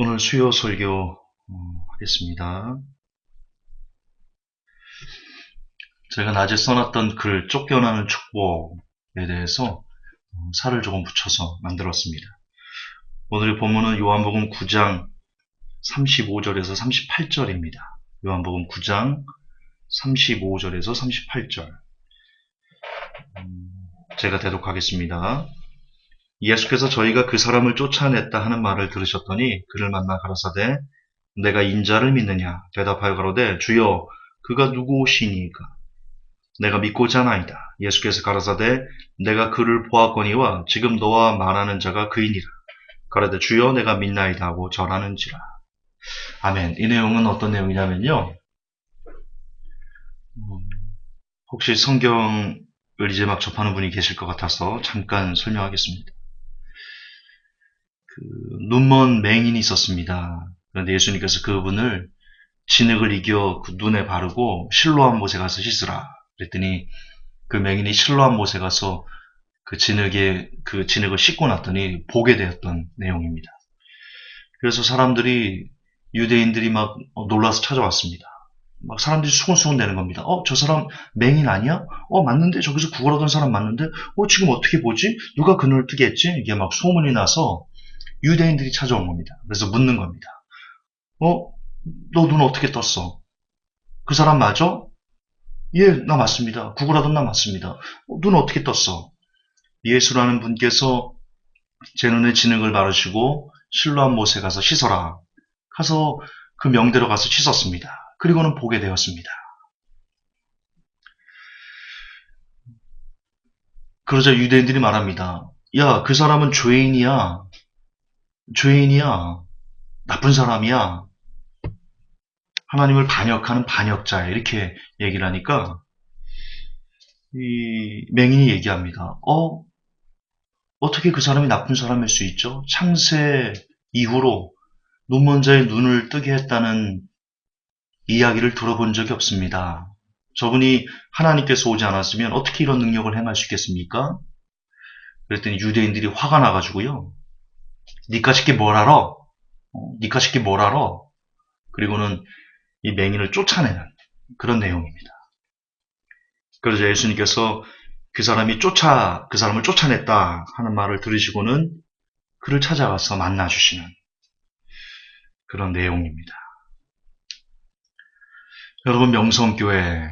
오늘 수요 설교 하겠습니다. 제가 낮에 써놨던 글 쫓겨나는 축복에 대해서 살을 조금 붙여서 만들었습니다. 오늘의 본문은 요한복음 9장 35절에서 38절입니다. 요한복음 9장 35절에서 38절. 제가 대독하겠습니다. 예수께서 저희가 그 사람을 쫓아냈다 하는 말을 들으셨더니 그를 만나 가라사대 내가 인자를 믿느냐 대답하여 가로되 주여 그가 누구오시니까 내가 믿고자 하나이다. 예수께서 가라사대 내가 그를 보았거니와 지금 너와 말하는 자가 그이니라. 가라되 주여 내가 믿나이다 하고 절하는지라. 아멘. 이 내용은 어떤 내용이냐면요. 혹시 성경을 이제 막 접하는 분이 계실 것 같아서 잠깐 설명하겠습니다. 눈먼 맹인이 있었습니다. 그런데 예수님께서 그분을 진흙을 이겨 그 눈에 바르고 실로암 못에 가서 씻으라. 그랬더니 그 맹인이 실로암 못에 가서 그 진흙을 씻고 났더니 보게 되었던 내용입니다. 그래서 유대인들이 막 놀라서 찾아왔습니다. 막 사람들이 수군수군 대는 겁니다. 저 사람 맹인 아니야? 맞는데? 저기서 구걸하던 사람 맞는데? 지금 어떻게 보지? 누가 그 눈을 뜨게 했지? 이게 막 소문이 나서 유대인들이 찾아온 겁니다. 그래서 묻는 겁니다. 너 눈 어떻게 떴어? 그 사람 맞아? 예, 나 맞습니다. 구걸하던 나 맞습니다. 눈 어떻게 떴어? 예수라는 분께서 제 눈에 진흙을 바르시고 실로암 못에 가서 씻어라. 가서 그 명대로 가서 씻었습니다. 그리고는 보게 되었습니다. 그러자 유대인들이 말합니다. 야, 그 사람은 죄인이야. 죄인이야. 나쁜 사람이야. 하나님을 반역하는 반역자야. 이렇게 얘기를 하니까 이 맹인이 얘기합니다. 어떻게 그 사람이 나쁜 사람일 수 있죠? 창세 이후로 눈먼 자의 눈을 뜨게 했다는 이야기를 들어본 적이 없습니다. 저분이 하나님께서 오지 않았으면 어떻게 이런 능력을 행할 수 있겠습니까? 그랬더니 유대인들이 화가 나가지고요. 니까짓 게 뭘 알아? 니까짓 게 뭘 알아? 그리고는 이 맹인을 쫓아내는 그런 내용입니다. 그래서 예수님께서 그 사람을 쫓아냈다 하는 말을 들으시고는 그를 찾아가서 만나주시는 그런 내용입니다. 여러분, 명성교회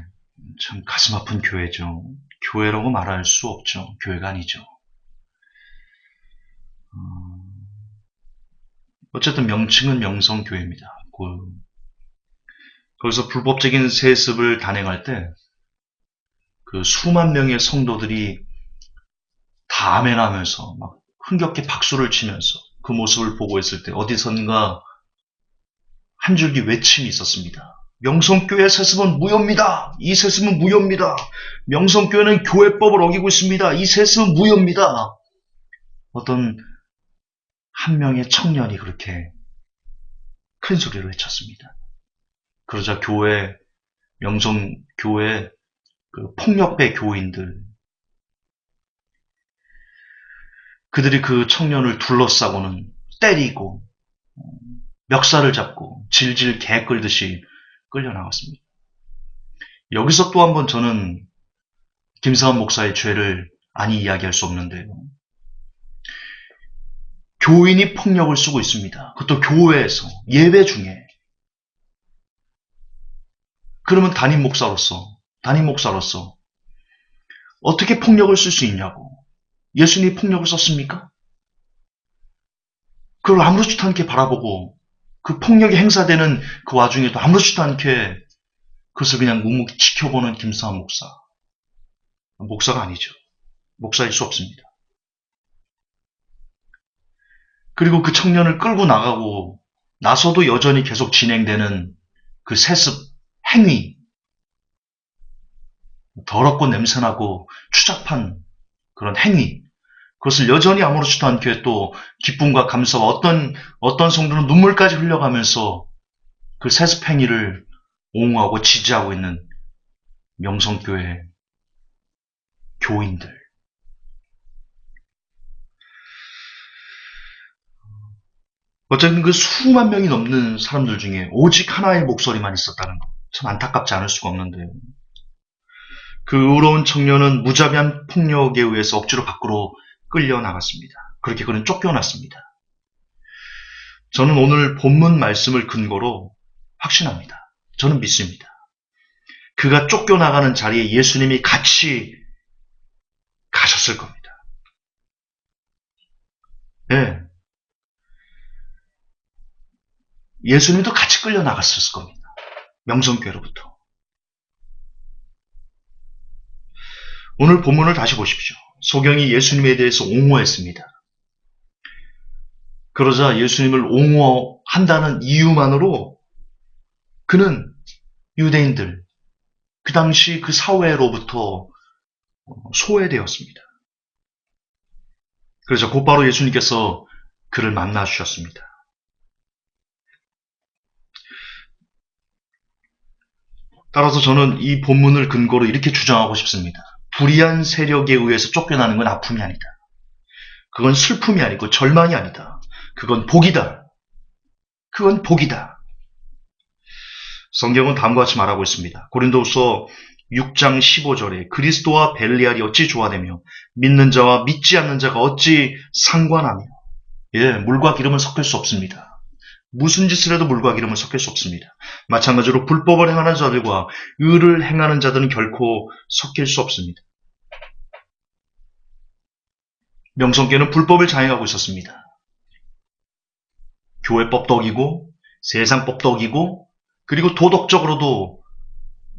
참 가슴 아픈 교회죠. 교회라고 말할 수 없죠. 교회가 아니죠. 어쨌든 명칭은 명성교회입니다. 거기서 불법적인 세습을 단행할 때 그 수만 명의 성도들이 다 아멘하면서 막 흥겹게 박수를 치면서 그 모습을 보고 있을 때 어디선가 한 줄기 외침이 있었습니다. 명성교회 세습은 무효입니다. 이 세습은 무효입니다. 명성교회는 교회법을 어기고 있습니다. 이 세습은 무효입니다. 어떤 한 명의 청년이 그렇게 큰 소리를 외쳤습니다. 그러자 명성교회 그 폭력배 교인들, 그들이 그 청년을 둘러싸고는 때리고 멱살을 잡고 질질 개 끌듯이 끌려나갔습니다. 여기서 또 한 번 저는 김사원 목사의 죄를 아니 이야기할 수 없는데요. 교인이 폭력을 쓰고 있습니다. 그것도 교회에서 예배 중에. 그러면 담임 목사로서 어떻게 폭력을 쓸 수 있냐고. 예수님이 폭력을 썼습니까? 그걸 아무렇지도 않게 바라보고 그 폭력이 행사되는 그 와중에도 아무렇지도 않게 그것을 그냥 묵묵히 지켜보는 김사원 목사. 목사가 아니죠. 목사일 수 없습니다. 그리고 그 청년을 끌고 나가고 나서도 여전히 계속 진행되는 그 세습 행위, 더럽고 냄새나고 추잡한 그런 행위, 그것을 여전히 아무렇지도 않게 또 기쁨과 감사와 어떤 성도는 눈물까지 흘려가면서 그 세습 행위를 옹호하고 지지하고 있는 명성교회 교인들. 어쨌든 그 수만 명이 넘는 사람들 중에 오직 하나의 목소리만 있었다는 것. 참 안타깝지 않을 수가 없는데요. 그 의로운 청년은 무자비한 폭력에 의해서 억지로 밖으로 끌려 나갔습니다. 그렇게 그는 쫓겨났습니다. 저는 오늘 본문 말씀을 근거로 확신합니다. 저는 믿습니다. 그가 쫓겨나가는 자리에 예수님이 같이 가셨을 겁니다. 예. 예수님도 같이 끌려 나갔을 겁니다. 명성교회로부터. 오늘 본문을 다시 보십시오. 소경이 예수님에 대해서 옹호했습니다. 그러자 예수님을 옹호한다는 이유만으로 그는 유대인들, 그 당시 그 사회로부터 소외되었습니다. 그래서 곧바로 예수님께서 그를 만나 주셨습니다. 따라서 저는 이 본문을 근거로 이렇게 주장하고 싶습니다. 불의한 세력에 의해서 쫓겨나는 건 아픔이 아니다. 그건 슬픔이 아니고 절망이 아니다. 그건 복이다. 그건 복이다. 성경은 다음과 같이 말하고 있습니다. 고린도후서 6장 15절에 그리스도와 벨리알이 어찌 조화되며 믿는 자와 믿지 않는 자가 어찌 상관하며. 예, 물과 기름은 섞일 수 없습니다. 무슨 짓을 해도 물과 기름은 섞일 수 없습니다. 마찬가지로 불법을 행하는 자들과 의를 행하는 자들은 결코 섞일 수 없습니다. 명성교회는 불법을 자행하고 있었습니다. 교회법도 어기고 세상법도 어기고 그리고 도덕적으로도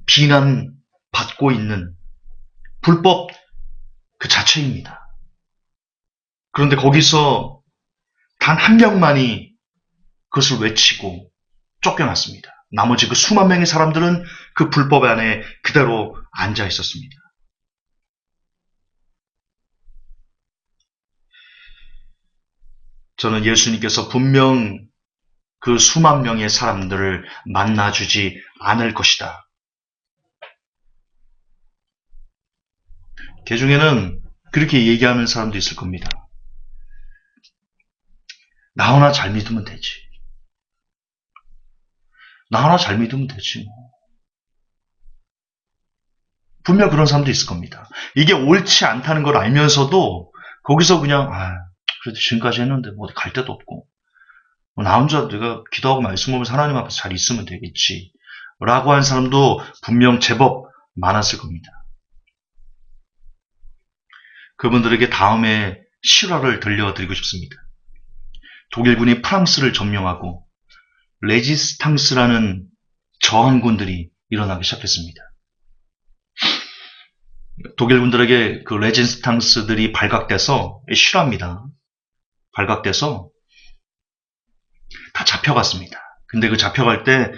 비난받고 있는 불법 그 자체입니다. 그런데 거기서 단 한 명만이 그것을 외치고 쫓겨났습니다. 나머지 그 수만 명의 사람들은 그 불법 안에 그대로 앉아 있었습니다. 저는 예수님께서 분명 그 수만 명의 사람들을 만나주지 않을 것이다. 그 중에는 그렇게 얘기하는 사람도 있을 겁니다. 나 하나 잘 믿으면 되지. 나 하나 잘 믿으면 되지 뭐. 분명 그런 사람도 있을 겁니다. 이게 옳지 않다는 걸 알면서도 거기서 그냥 그래도 지금까지 했는데 뭐 어디 갈 데도 없고 나 혼자 내가 기도하고 말씀 보면서 하나님 앞에서 잘 있으면 되겠지 라고 한 사람도 분명 제법 많았을 겁니다. 그분들에게 다음에 실화를 들려드리고 싶습니다. 독일군이 프랑스를 점령하고 레지스탕스라는 저항군들이 일어나기 시작했습니다. 독일군들에게 그 레지스탕스들이 발각돼서 실화입니다. 발각돼서 다 잡혀갔습니다. 근데 그 잡혀갈 때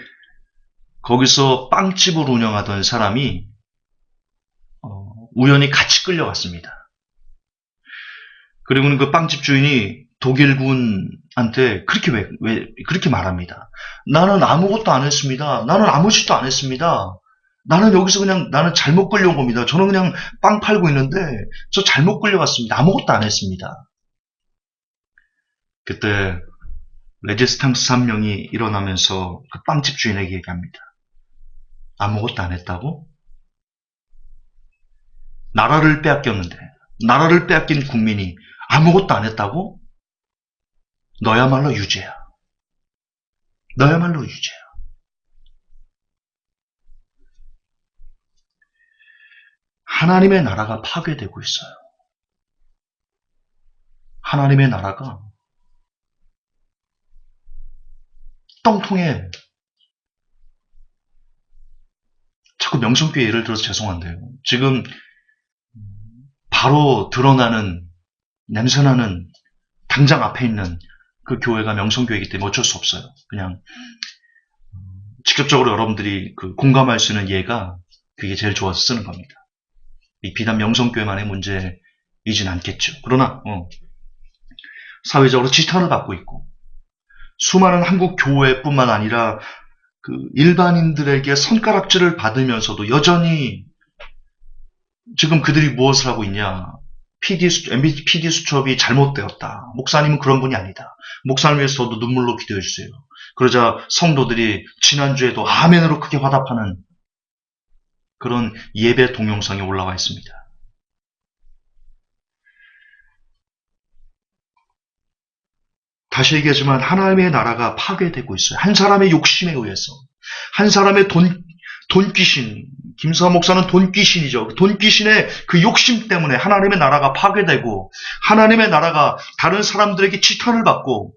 거기서 빵집을 운영하던 사람이 우연히 같이 끌려갔습니다. 그리고는 그 빵집 주인이 독일군한테 그렇게 말합니다. 나는 아무것도 안 했습니다. 나는 아무 짓도 안 했습니다. 나는 여기서 그냥 나는 잘못 끌려온 겁니다. 저는 그냥 빵 팔고 있는데 저 잘못 끌려갔습니다. 아무것도 안 했습니다. 그때 레지스탕스 한 명이 일어나면서 그 빵집 주인에게 얘기합니다. 아무것도 안 했다고? 나라를 빼앗겼는데 나라를 빼앗긴 국민이 아무것도 안 했다고? 너야말로 유죄야. 너야말로 유죄야. 하나님의 나라가 파괴되고 있어요. 하나님의 나라가 떵통에 자꾸 명성교회 예를 들어서 죄송한데요. 지금 바로 드러나는 냄새나는 당장 앞에 있는 그 교회가 명성교회이기 때문에 어쩔 수 없어요. 그냥 직접적으로 여러분들이 그 공감할 수 있는 예가 그게 제일 좋아서 쓰는 겁니다. 이 비단 명성교회만의 문제이진 않겠죠. 그러나 사회적으로 지탄을 받고 있고 수많은 한국 교회뿐만 아니라 그 일반인들에게 손가락질을 받으면서도 여전히 지금 그들이 무엇을 하고 있냐? PD 수첩이 잘못되었다. 목사님은 그런 분이 아니다. 목사님 위해서 저도 눈물로 기도해 주세요. 그러자 성도들이 지난주에도 아멘으로 크게 화답하는 그런 예배 동영상이 올라와 있습니다. 다시 얘기하지만 하나님의 나라가 파괴되고 있어요. 한 사람의 욕심에 의해서. 한 사람의 돈귀신, 김수하 목사는 돈귀신이죠. 돈귀신의 그 욕심 때문에 하나님의 나라가 파괴되고 하나님의 나라가 다른 사람들에게 지탄을 받고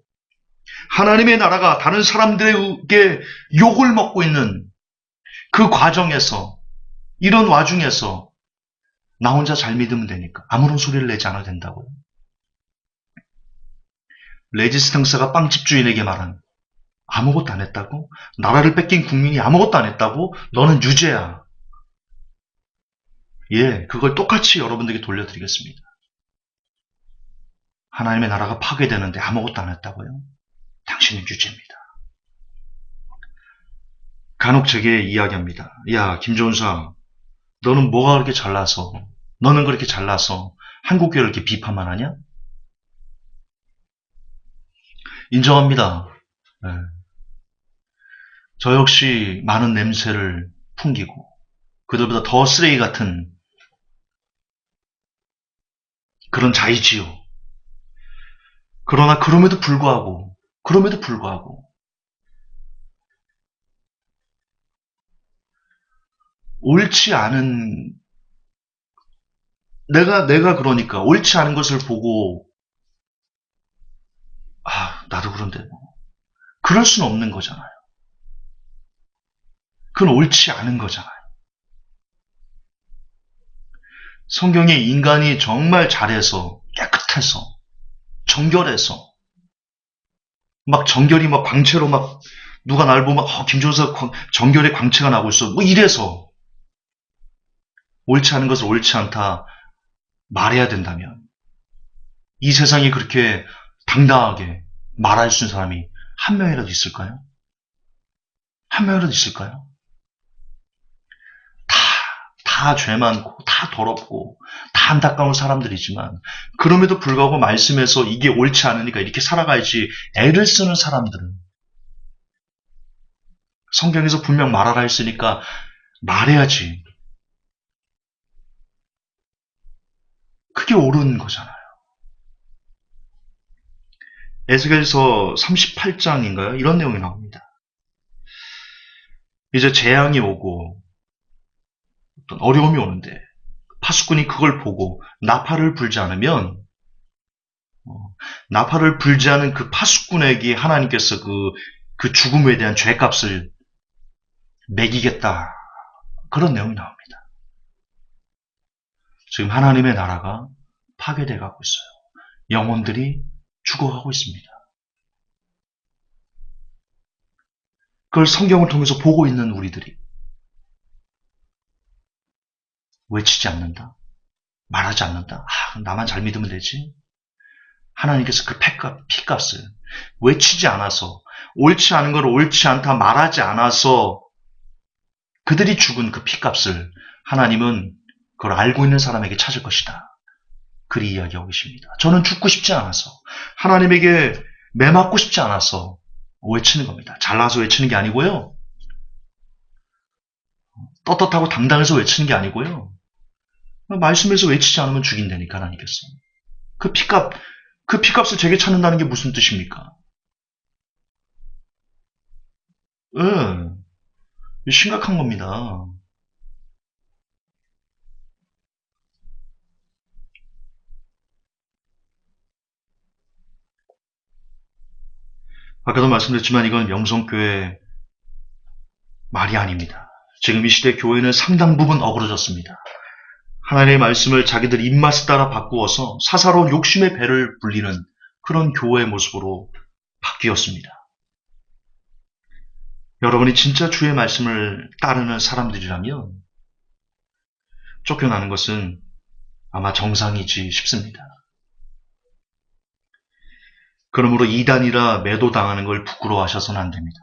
하나님의 나라가 다른 사람들에게 욕을 먹고 있는 그 과정에서 이런 와중에서 나 혼자 잘 믿으면 되니까 아무런 소리를 내지 않아도 된다고요. 레지스탕스가 빵집 주인에게 말한 아무것도 안 했다고? 나라를 뺏긴 국민이 아무것도 안 했다고? 너는 유죄야. 예, 그걸 똑같이 여러분들에게 돌려드리겠습니다. 하나님의 나라가 파괴되는데 아무것도 안 했다고요? 당신은 유죄입니다. 간혹 제게 이야기합니다. 야, 김종사, 너는 뭐가 그렇게 잘나서, 너는 그렇게 잘나서 한국교회를 이렇게 비판만 하냐? 인정합니다. 네. 저 역시 많은 냄새를 풍기고 그들보다 더 쓰레기 같은 그런 자이지요. 그러나 그럼에도 불구하고 옳지 않은 내가 그러니까 옳지 않은 것을 보고 나도 그런데 뭐 그럴 수는 없는 거잖아요. 그건 옳지 않은 거잖아요. 성경에 인간이 정말 잘해서 깨끗해서 정결해서 막 정결이 막 광채로 막 누가 날 보면 김종서 정결의 광채가 나고 있어. 뭐 이래서 옳지 않은 것을 옳지 않다 말해야 된다면 이 세상에 그렇게 당당하게 말할 수 있는 사람이 한 명이라도 있을까요? 한 명이라도 있을까요? 다 죄 많고 다 더럽고 다 안타까운 사람들이지만 그럼에도 불구하고 말씀에서 이게 옳지 않으니까 이렇게 살아가야지 애를 쓰는 사람들은 성경에서 분명 말하라 했으니까 말해야지. 그게 옳은 거잖아요. 에스겔서 38장인가요? 이런 내용이 나옵니다. 이제 재앙이 오고 어떤 어려움이 오는데 파수꾼이 그걸 보고 나팔을 불지 않으면 나팔을 불지 않은 그 파수꾼에게 하나님께서 그 죽음에 대한 죄값을 매기겠다. 그런 내용이 나옵니다. 지금 하나님의 나라가 파괴돼 가고 있어요. 영혼들이 죽어가고 있습니다. 그걸 성경을 통해서 보고 있는 우리들이 외치지 않는다. 말하지 않는다. 나만 잘 믿으면 되지. 하나님께서 그 피값을 외치지 않아서 옳지 않은 걸 옳지 않다 말하지 않아서 그들이 죽은 그 피값을 하나님은 그걸 알고 있는 사람에게 찾을 것이다. 그리 이야기하고 계십니다. 저는 죽고 싶지 않아서 하나님에게 매맞고 싶지 않아서 외치는 겁니다. 잘나서 외치는 게 아니고요. 떳떳하고 당당해서 외치는 게 아니고요. 말씀에서 외치지 않으면 죽인다니까 하나님께서. 그 피값을 제게 찾는다는 게 무슨 뜻입니까? 심각한 겁니다. 아까도 말씀드렸지만 이건 명성교회 말이 아닙니다. 지금 이 시대 교회는 상당 부분 어그러졌습니다. 하나님의 말씀을 자기들 입맛에 따라 바꾸어서 사사로운 욕심의 배를 불리는 그런 교회의 모습으로 바뀌었습니다. 여러분이 진짜 주의 말씀을 따르는 사람들이라면 쫓겨나는 것은 아마 정상이지 싶습니다. 그러므로 이단이라 매도당하는 걸 부끄러워하셔서는 안 됩니다.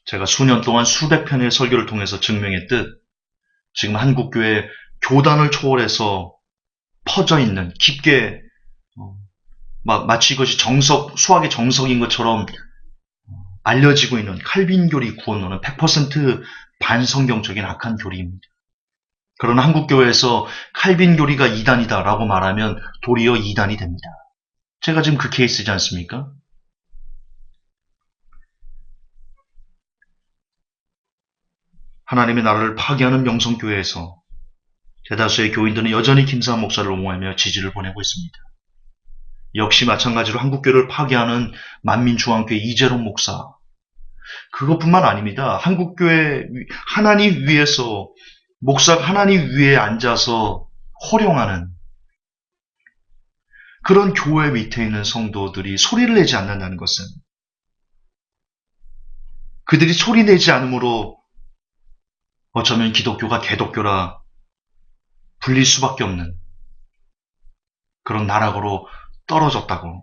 제가 수년 동안 수백 편의 설교를 통해서 증명했듯 지금 한국교회 교단을 초월해서 퍼져 있는 깊게 마치 이것이 수학의 정석인 것처럼 알려지고 있는 칼빈교리 구원론은 100% 반성경적인 악한 교리입니다. 그러나 한국교회에서 칼빈교리가 이단이다라고 말하면 도리어 이단이 됩니다. 제가 지금 그 케이스지 않습니까? 하나님의 나라를 파괴하는 명성교회에서 대다수의 교인들은 여전히 김상한 목사를 옹호하며 지지를 보내고 있습니다. 역시 마찬가지로 한국교회를 파괴하는 만민중앙교회 이재롱 목사. 그것뿐만 아닙니다. 한국교회 하나님 위에서 목사가 하나님 위에 앉아서 호령하는 그런 교회 밑에 있는 성도들이 소리를 내지 않는다는 것은 그들이 소리 내지 않으므로 어쩌면 기독교가 개독교라 불릴 수밖에 없는 그런 나락으로 떨어졌다고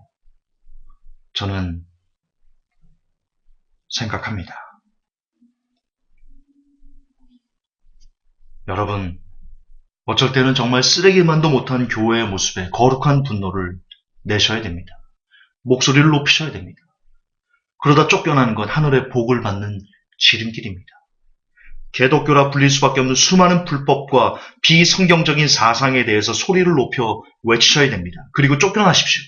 저는 생각합니다. 여러분, 어쩔 때는 정말 쓰레기만도 못한 교회의 모습에 거룩한 분노를 내셔야 됩니다. 목소리를 높이셔야 됩니다. 그러다 쫓겨나는 건 하늘의 복을 받는 지름길입니다. 개독교라 불릴 수밖에 없는 수많은 불법과 비성경적인 사상에 대해서 소리를 높여 외치셔야 됩니다. 그리고 쫓겨나십시오.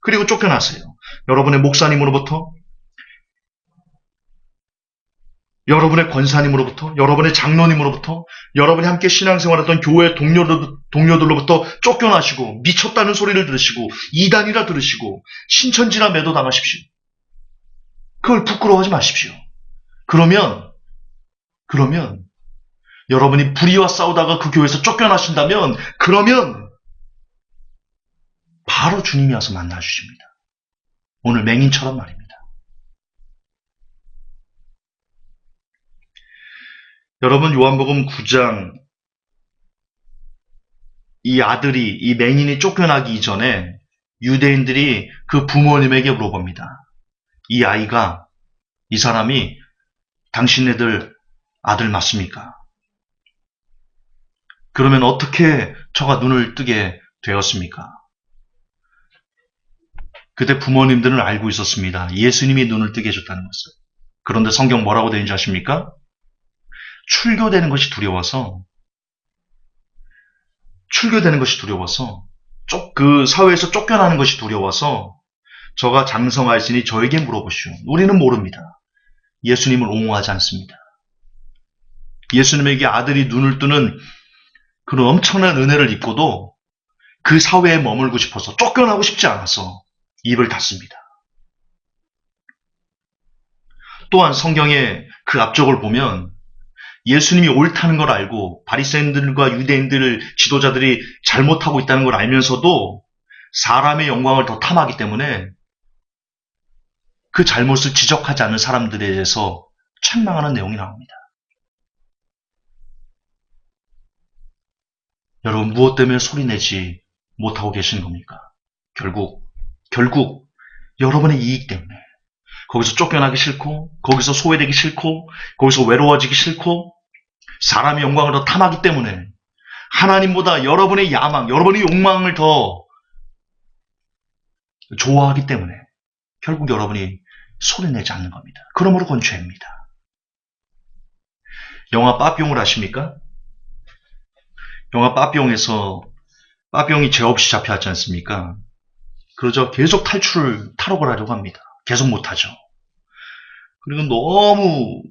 그리고 쫓겨나세요. 여러분의 목사님으로부터, 여러분의 권사님으로부터, 여러분의 장로님으로부터, 여러분이 함께 신앙생활했던 교회 동료들로부터 쫓겨나시고 미쳤다는 소리를 들으시고 이단이라 들으시고 신천지라 매도당하십시오. 그걸 부끄러워하지 마십시오. 그러면 여러분이 불의와 싸우다가 그 교회에서 쫓겨나신다면 그러면 바로 주님이 와서 만나주십니다. 오늘 맹인처럼 말입니다. 여러분 요한복음 9장 이 맹인이 쫓겨나기 이전에 유대인들이 그 부모님에게 물어봅니다. 이 사람이 당신네들 아들 맞습니까? 그러면 어떻게 저가 눈을 뜨게 되었습니까? 그때 부모님들은 알고 있었습니다. 예수님이 눈을 뜨게 해줬다는 것을. 그런데 성경 뭐라고 되어 있는지 아십니까? 출교되는 것이 두려워서 그 사회에서 쫓겨나는 것이 두려워서 저가 장성하시니 저에게 물어보시오. 우리는 모릅니다. 예수님을 옹호하지 않습니다. 예수님에게 아들이 눈을 뜨는 그런 엄청난 은혜를 입고도 그 사회에 머물고 싶어서 쫓겨나고 싶지 않아서 입을 닫습니다. 또한 성경의 그 앞쪽을 보면 예수님이 옳다는 걸 알고 바리새인들과 유대인들 지도자들이 잘못하고 있다는 걸 알면서도 사람의 영광을 더 탐하기 때문에 그 잘못을 지적하지 않는 사람들에 대해서 책망하는 내용이 나옵니다. 여러분 무엇 때문에 소리내지 못하고 계시는 겁니까? 결국 여러분의 이익 때문에 거기서 쫓겨나기 싫고 거기서 소외되기 싫고 거기서 외로워지기 싫고 사람의 영광을 더 탐하기 때문에 하나님보다 여러분의 야망, 여러분의 욕망을 더 좋아하기 때문에 결국 여러분이 소리내지 않는 겁니다. 그러므로 그건 죄입니다. 영화 빠삐용을 아십니까? 영화 빠삐용에서 빠삐용이 죄 없이 잡혀왔지 않습니까? 그러죠. 계속 탈옥을 하려고 합니다. 계속 못하죠. 그리고 너무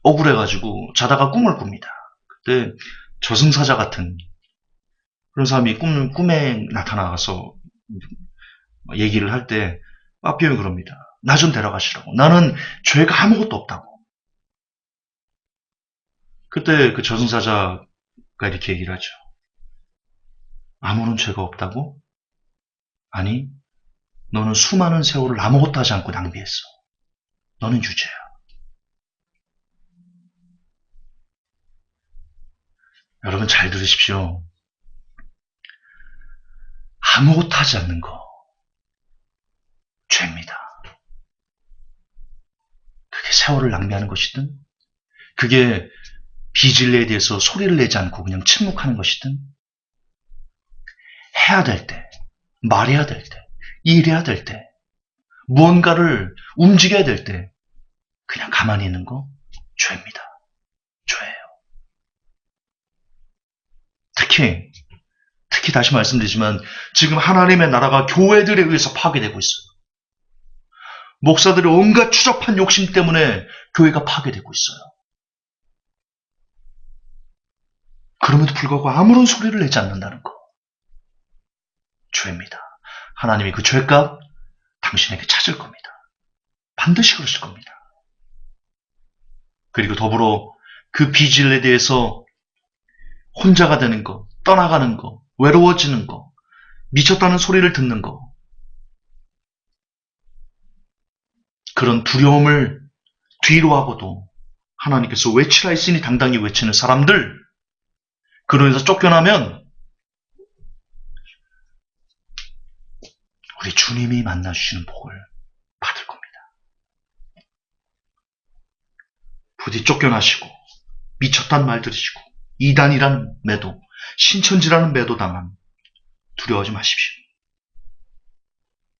억울해가지고 자다가 꿈을 꿉니다. 그때 저승사자 같은 그런 사람이 꿈에 나타나서 얘기를 할 때 빠삐용이 그럽니다. 나 좀 데려가시라고. 나는 죄가 아무것도 없다고. 그때 그 저승사자가 이렇게 얘기를 하죠. 아무런 죄가 없다고? 아니, 너는 수많은 세월을 아무것도 하지 않고 낭비했어. 너는 유죄야. 여러분 잘 들으십시오. 아무것도 하지 않는 거 죄입니다. 그게 세월을 낭비하는 것이든 그게 비질레에 대해서 소리를 내지 않고 그냥 침묵하는 것이든, 해야 될 때, 말해야 될 때, 일해야 될 때, 무언가를 움직여야 될 때 그냥 가만히 있는 거 죄입니다. 죄예요. 특히 다시 말씀드리지만 지금 하나님의 나라가 교회들에 의해서 파괴되고 있어요. 목사들의 온갖 추잡한 욕심 때문에 교회가 파괴되고 있어요. 그럼에도 불구하고 아무런 소리를 내지 않는다는 거 죄입니다. 하나님이 그 죄값 당신에게 찾을 겁니다. 반드시 그러실 겁니다. 그리고 더불어 그 비질에 대해서 혼자가 되는 거, 떠나가는 거, 외로워지는 거, 미쳤다는 소리를 듣는 거, 그런 두려움을 뒤로 하고도 하나님께서 외치라 했으니 당당히 외치는 사람들, 그러면서 쫓겨나면 우리 주님이 만나주시는 복을 받을 겁니다. 부디 쫓겨나시고 미쳤단 말 들으시고 이단이라는 매도, 신천지라는 매도 당한 두려워하지 마십시오.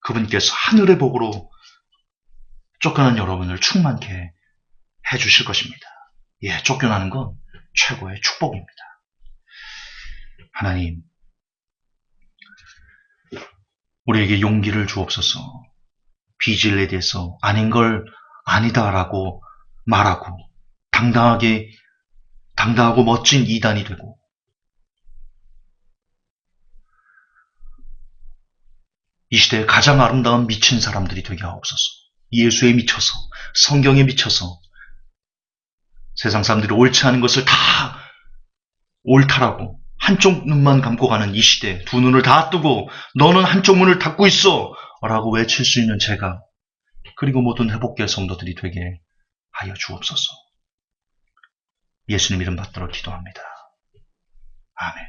그분께서 하늘의 복으로 쫓겨난 여러분을 충만케 해주실 것입니다. 예, 쫓겨나는 건 최고의 축복입니다. 하나님, 우리에게 용기를 주옵소서. 비질에 대해서 아닌 걸 아니다라고 말하고 당당하고 멋진 이단이 되고 이 시대에 가장 아름다운 미친 사람들이 되게 하옵소서. 예수에 미쳐서, 성경에 미쳐서 세상 사람들이 옳지 않은 것을 다 옳다라고 한쪽 눈만 감고 가는 이 시대, 두 눈을 다 뜨고 너는 한쪽 문을 닫고 있어 라고 외칠 수 있는 제가, 그리고 모든 회복교회 성도들이 되게 하여 주옵소서. 예수님 이름 받들어 기도합니다. 아멘.